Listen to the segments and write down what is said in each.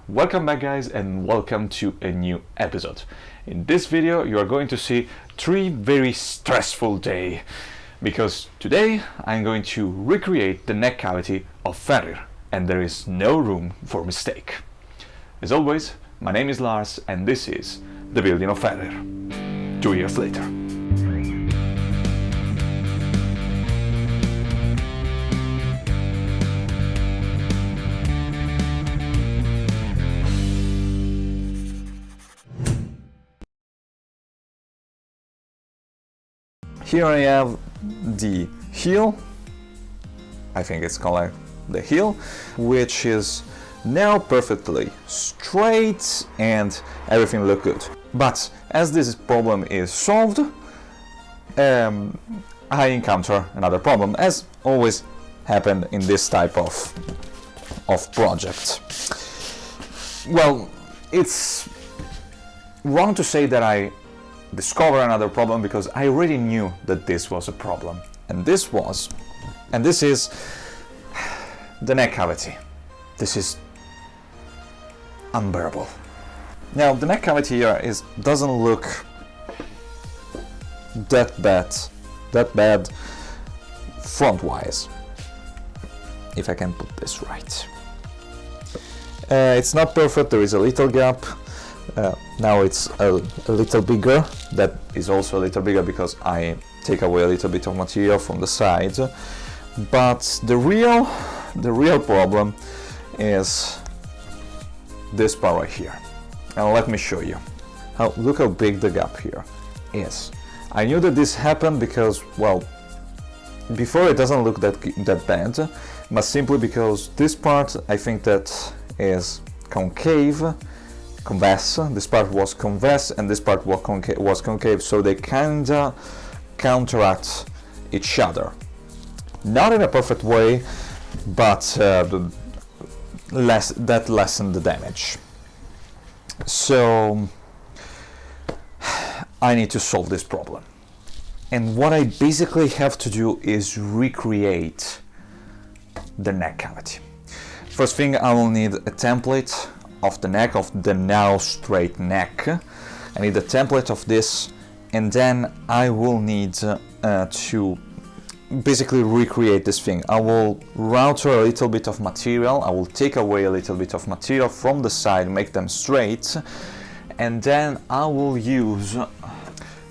Welcome back guys and welcome to a new episode. In this video you are going to see 3 very stressful days because today I'm going to recreate the neck cavity of Fenrir and there is no room for mistake. As always, my name is Lars and this is the Building of Fenrir. 2 years later. Here I have the heel, I think it's called the heel, which is now perfectly straight and everything looks good. But as this problem is solved, I encounter another problem, as always happened in this type of project. Well, it's wrong to say that I discover another problem because I already knew that this was a problem, and this is the neck cavity. This is unbearable. Now the neck cavity here doesn't look that bad front-wise, if I can put this right. It's not perfect, there is a little gap. Now it's a little bigger. That is also a little bigger because I take away a little bit of material from the side. But the real problem is this part right here. And let me show you. Look how big the gap here is. I knew that this happened because, well, before it doesn't look that bad, but simply because this part I think that is convex. This part was convex and this part was concave, so they kinda counteract each other. Not in a perfect way, but that lessened the damage. So I need to solve this problem. And what I basically have to do is recreate the neck cavity. First thing, I will need a template of the neck, of the now straight neck. I need a template of this, and then I will need to basically recreate this thing. I will router a little bit of material, I will take away a little bit of material from the side, make them straight, and then I will use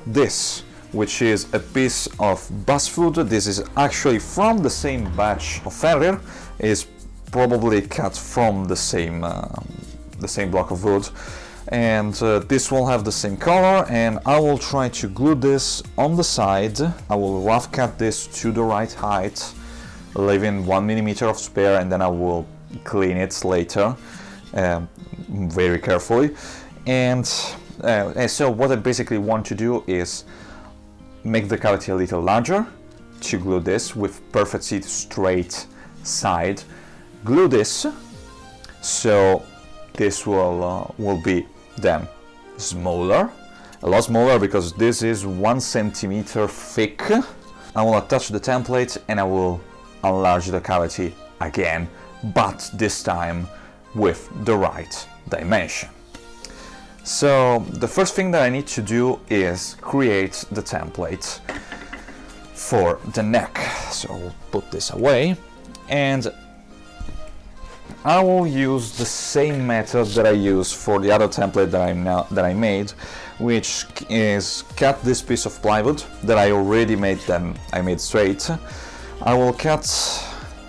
this, which is a piece of basswood. This is actually from the same batch of Fenrir, is probably cut from the same block of wood, and this will have the same color, and I will try to glue this on the side. I will rough cut this to the right height, leaving 1 millimeter of spare, and then I will clean it later very carefully. And so what I basically want to do is make the cavity a little larger, to glue this with perfectly straight side, glue this, so this will be then smaller, a lot smaller, because this is 1 centimeter thick. I will attach the template and I will enlarge the cavity again, but this time with the right dimension. So the first thing that I need to do is create the template for the neck. So I'll put this away, and I will use the same method that I use for the other template that I made, which is cut this piece of plywood that I already made. I made straight. I will cut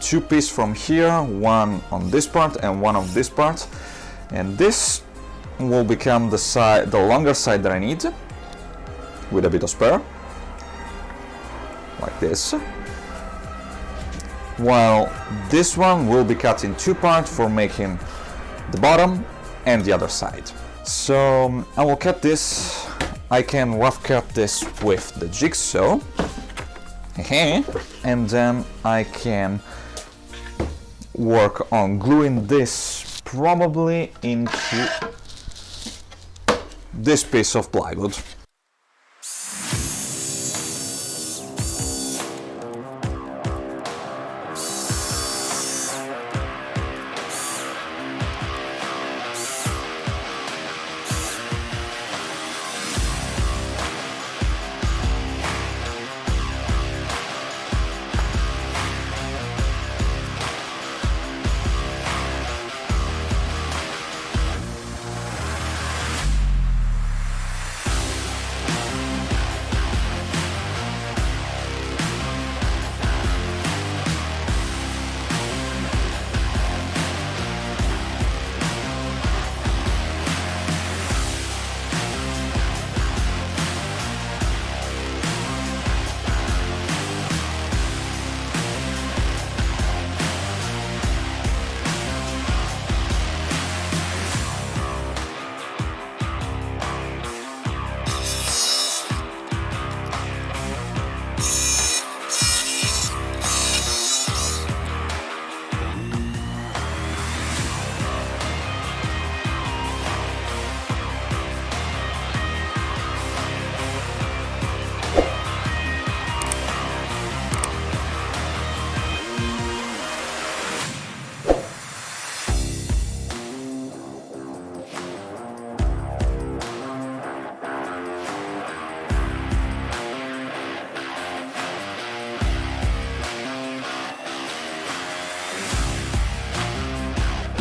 2 pieces from here, one on this part and one on this part, and this will become the longer side that I need, with a bit of spare, like this. While this one will be cut in 2 parts for making the bottom and the other side. So I will cut this. I can rough cut this with the jigsaw, and then I can work on gluing this probably into this piece of plywood.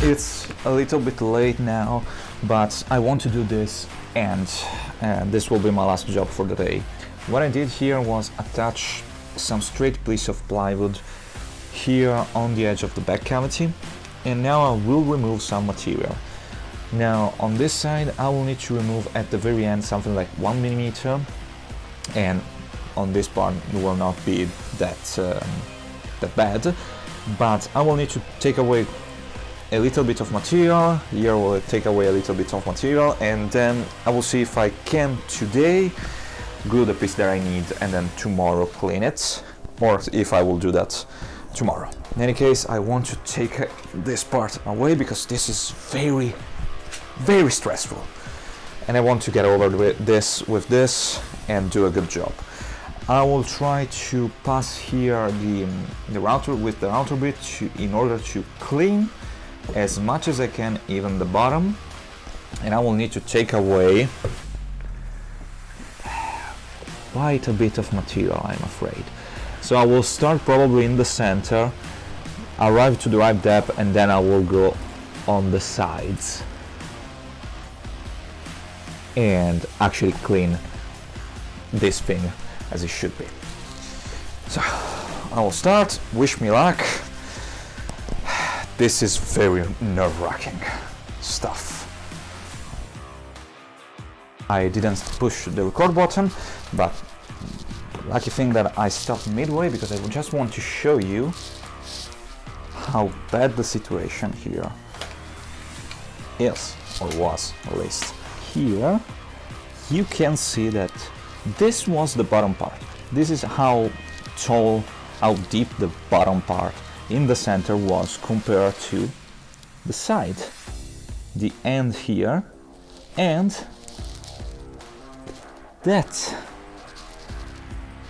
it's a little bit late now, but I want to do this, and this will be my last job for the day. What I did here was attach some straight piece of plywood here on the edge of the back cavity, and now I will remove some material. Now on this side I will need to remove at the very end something like 1 millimeter, and on this part it will not be that bad, but I will need to take away a little bit of material. Here I will take away a little bit of material, and then I will see if I can today glue the piece that I need and then tomorrow clean it, or if I will do that tomorrow. In any case, I want to take this part away because this is very, very stressful, and I want to get over with this and do a good job. I will try to pass here the router with the router bit in order to clean as much as I can, even the bottom, and I will need to take away quite a bit of material, I'm afraid. So I will start probably in the center, arrive to the right depth, and then I will go on the sides and actually clean this thing as it should be. So I will start. Wish me luck. This is very nerve-wracking stuff. I didn't push the record button, but lucky thing that I stopped midway because I just want to show you how bad the situation here is, or was at least. Here you can see that this was the bottom part. This is how tall, how deep the bottom part in the center was compared to the side, the end here, and that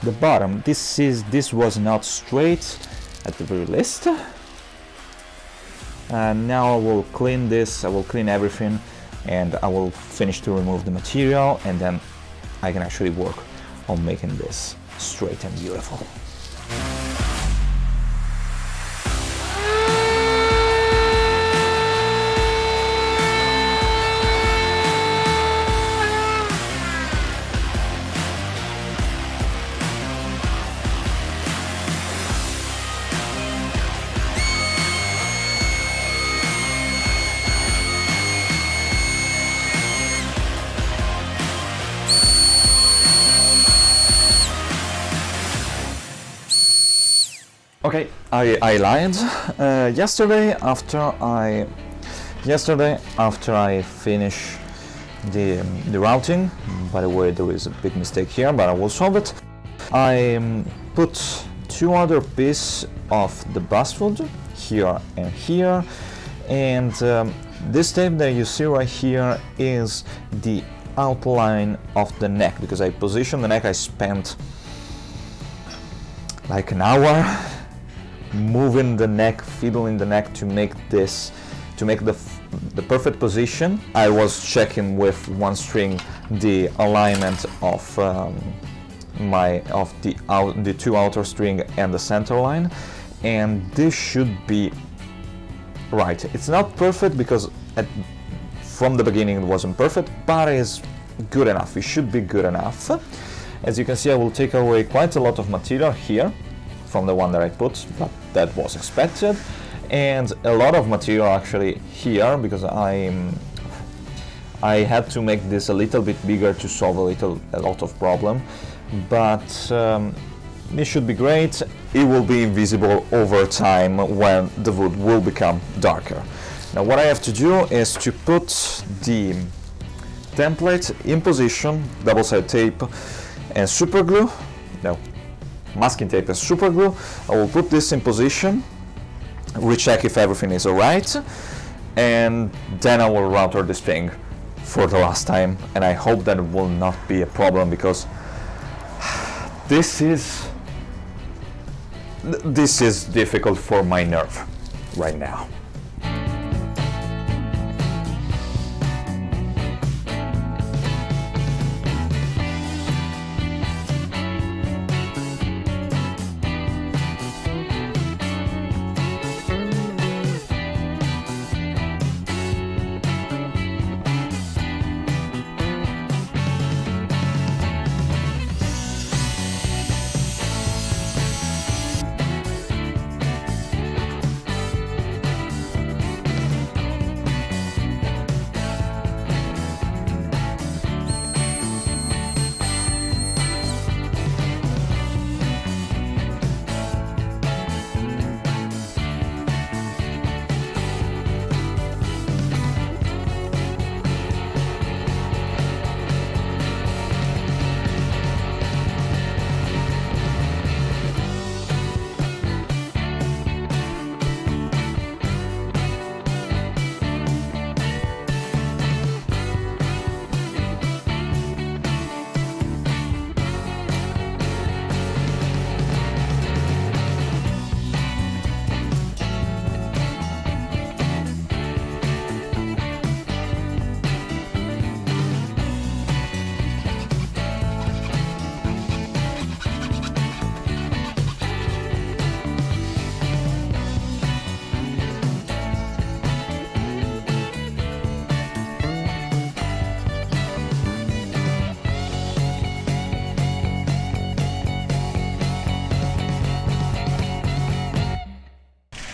the bottom. This was not straight at the very least. And now I will clean this. I will clean everything, and I will finish to remove the material, and then I can actually work on making this straight and beautiful. Okay, I lied. Yesterday after I finished the routing, by the way, there is a big mistake here, but I will solve it. I put two other pieces of the basswood here and here, and this tape that you see right here is the outline of the neck, because I positioned the neck. I spent like an hour moving the neck, fiddling the neck to make this, to make the perfect position. I was checking with one string the alignment of the two outer string and the center line, and this should be right. It's not perfect because from the beginning it wasn't perfect, but it's good enough. It should be good enough. As you can see, I will take away quite a lot of material here from the one that I put, but that was expected, and a lot of material actually here, because I had to make this a little bit bigger to solve a lot of problem, but this should be great. It will be invisible over time when the wood will become darker. Now what I have to do is to put the template in position, double-sided tape and super glue. No, masking tape and super glue. I will put this in position, recheck if everything is alright, and then I will router this thing for the last time, and I hope that it will not be a problem, because this is difficult for my nerve right now.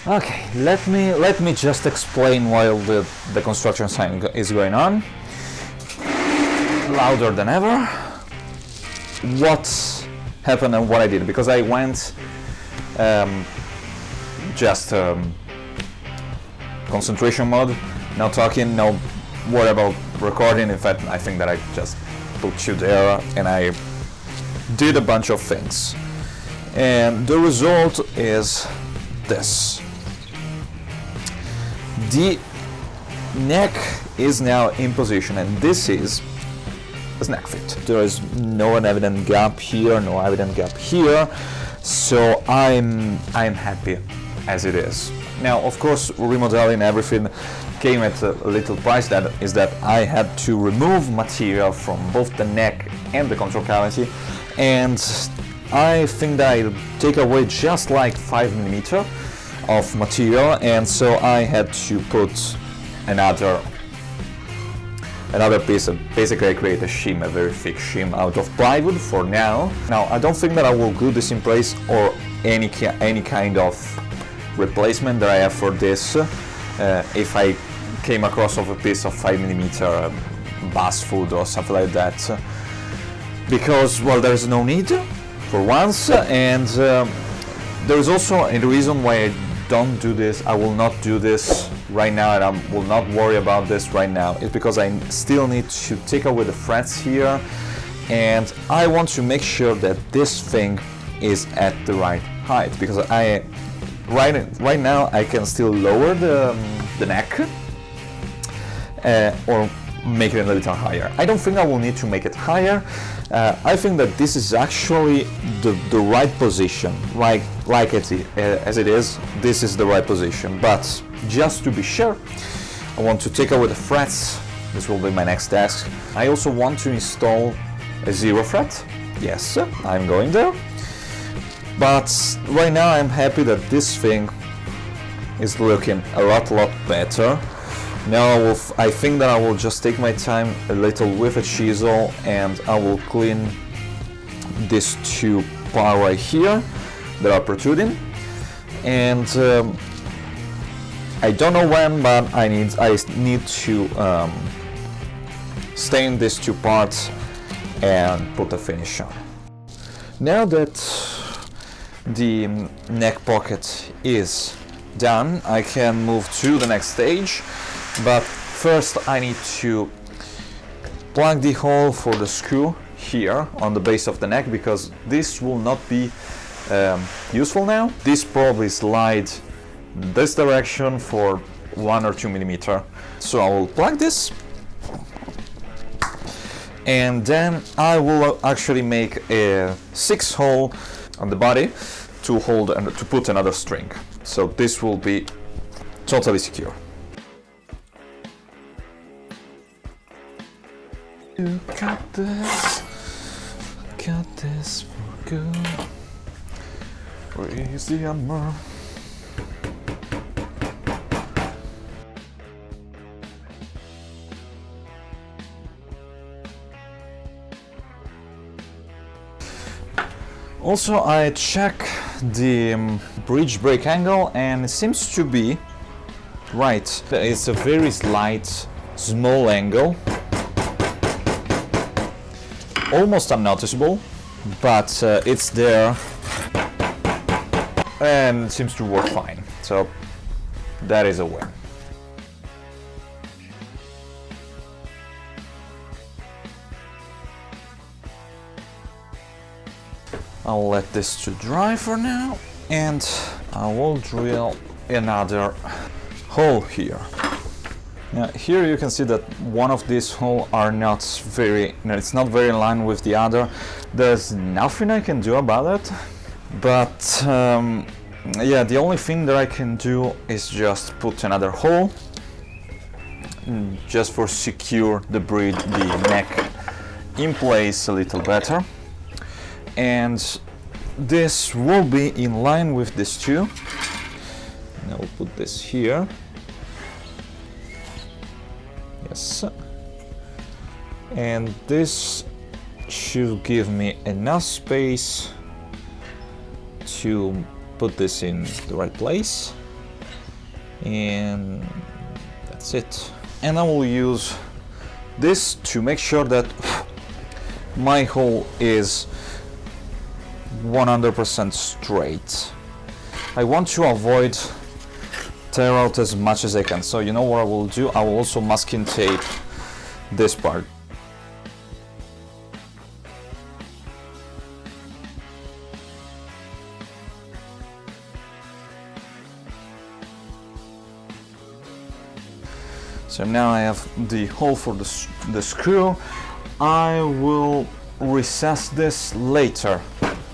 Okay, let me just explain while the construction sign is going on, louder than ever, what happened and what I did, because I went just concentration mode, no talking, no worry about recording. In fact, I think that I just put you there and I did a bunch of things, and the result is this. The neck is now in position, and this is a neck fit. There is no evident gap here, no evident gap here, so I'm happy as it is. Now, of course, remodeling everything came at a little price. That is that I had to remove material from both the neck and the control cavity, and I think that I take away just like 5mm of material, and so I had to put another piece of, basically I create a shim, a very thick shim out of plywood for now. Now, I don't think that I will glue this in place or any kind of replacement that I have for this if I came across of a piece of 5mm basswood or something like that, because, well, there's no need for once, and there is also a reason why I don't do this. I will not do this right now, and I will not worry about this right now. It's because I still need to take away the frets here, and I want to make sure that this thing is at the right height, because right now I can still lower the neck or make it a little higher. I don't think I will need to make it higher. I think that this is actually the right position, like as it is. This is the right position, but just to be sure, I want to take away the frets. This will be my next task. I also want to install a 0 fret. Yes, I'm going there. But right now I'm happy that this thing is looking a lot better. Now I think that I will just take my time a little with a chisel, and I will clean these two parts right here that are protruding. And I don't know when, but I need to stain these two parts and put a finish on. Now that the neck pocket is done, I can move to the next stage. But first I need to plug the hole for the screw here on the base of the neck, because this will not be useful now. This probably slides this direction for 1 or 2mm. So I will plug this, and then I will actually make a 6 hole on the body to hold and to put another string. So this will be totally secure. You got this for good. Raise the hammer. Also, I check the bridge break angle, and it seems to be right. It's a very slight, small angle. Almost unnoticeable, but it's there and it seems to work fine, so that is a win. I'll let this to dry for now, and I will drill another hole here. Now here you can see that one of these holes are not very, it's not very in line with the other. There's nothing I can do about it, but yeah, the only thing that I can do is just put another hole, just for secure the neck in place a little better. And this will be in line with this too. Now we'll put this here. Yes, and this should give me enough space to put this in the right place. and that's it. And I will use this to make sure that my hole is 100% straight. I want to avoid tear out as much as I can, so you know what I will do? I will also masking tape this part. So now I have the hole for the screw. I will recess this later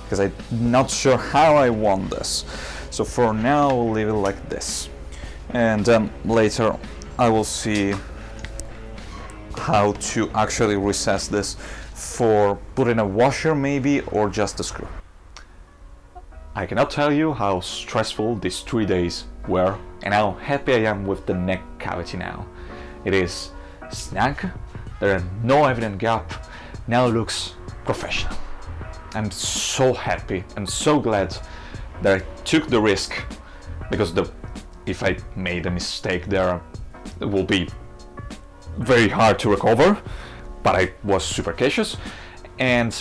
because I'm not sure how I want this. So for now, I'll leave it like this. And then later I will see how to actually recess this for putting a washer maybe, or just a screw. I cannot tell you how stressful these 3 days were and how happy I am with the neck cavity now. It is snug, there are no evident gap, now it looks professional. I'm so happy and so glad that I took the risk, because if I made a mistake there, it will be very hard to recover, but I was super cautious, and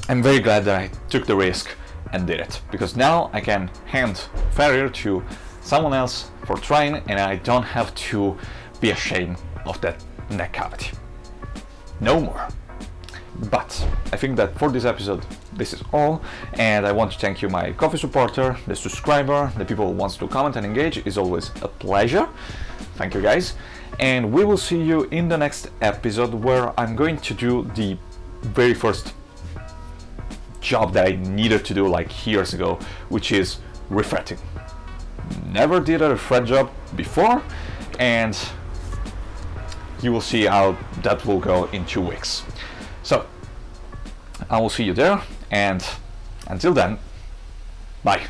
I'm very glad that I took the risk and did it, because now I can hand Fenrir to someone else for trying, and I don't have to be ashamed of that neck cavity. No more. But I think that for this episode, this is all, and I want to thank you, my coffee supporter, the subscriber, the people who wants to comment and engage. Is always a pleasure. Thank you guys, and we will see you in the next episode, where I'm going to do the very first job that I needed to do like years ago, which is refretting. Never did a refret job before, and you will see how that will go in 2 weeks. So I will see you there, and until then, bye.